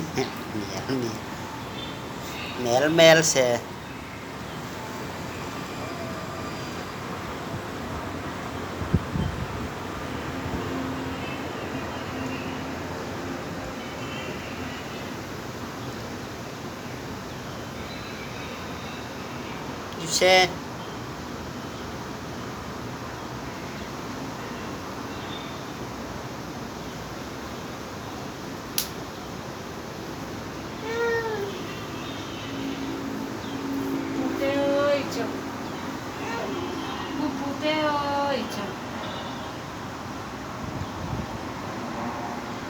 Mel mel mel se xe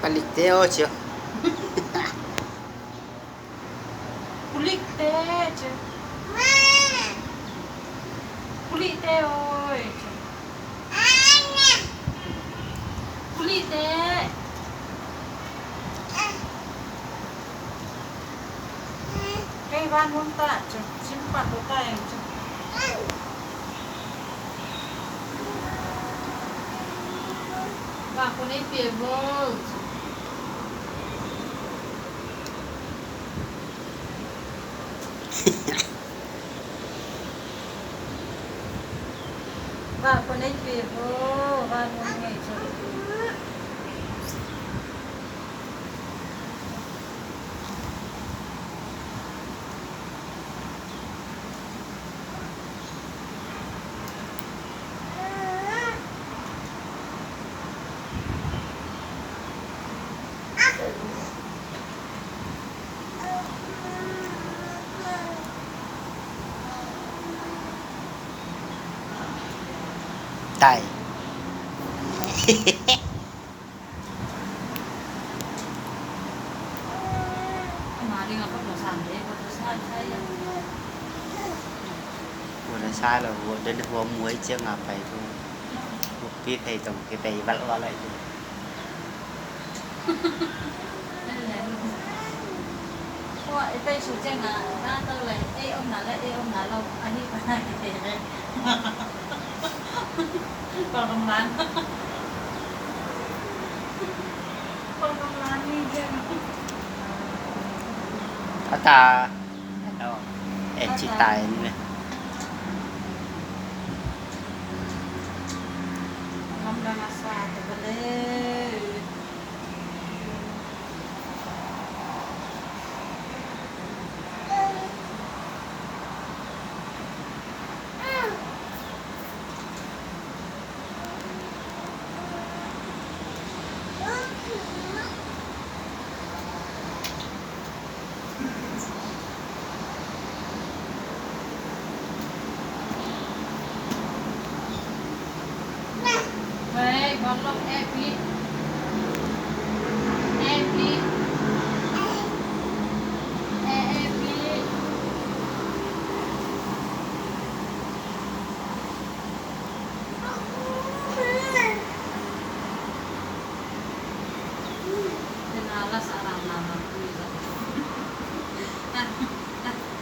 balik teo chứ Kulit teh, kulit teh ơi, kulit teh. Cái van muốn tạ chứ, chim bạn có tay chứ. Và con ấy bìa vô. Và con ấy bìa vô, và muốn nhảy chứ. tay Mà đi ngọc có sản đấy, có sai sai. vừa là sai là vừa đến vừa muối chưa ngập phải thôi một tí thầy tổng cái tay vắt vào lại thôi Kok itu suci nggak? Nah tahu lah. Om nala, om nala. Ani mana kita ya? Pengembang. Pengembang ni je. ta đâu em chỉ tài nữa Pengembang asal tu boleh. Baik, balok Epi. Epi. Epi. Jenalas arang nama kuisa.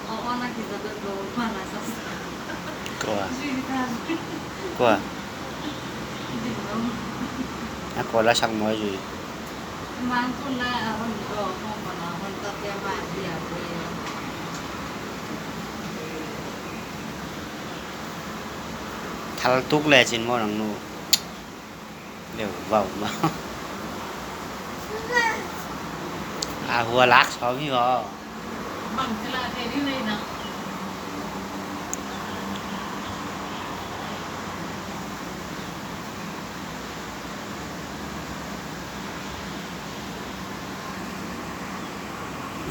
Oh, nak kita berdua mana sas. Qua cô là xong nói gì Mang pun lah orang itu mau mana orang terkema dia boleh. thal tuk lẹ trên món ăn nô đều vào mà à hùa lát xóm như vậy Bang celah kayak ni nak.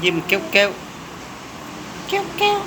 Dìm kêu kêu kêu kêu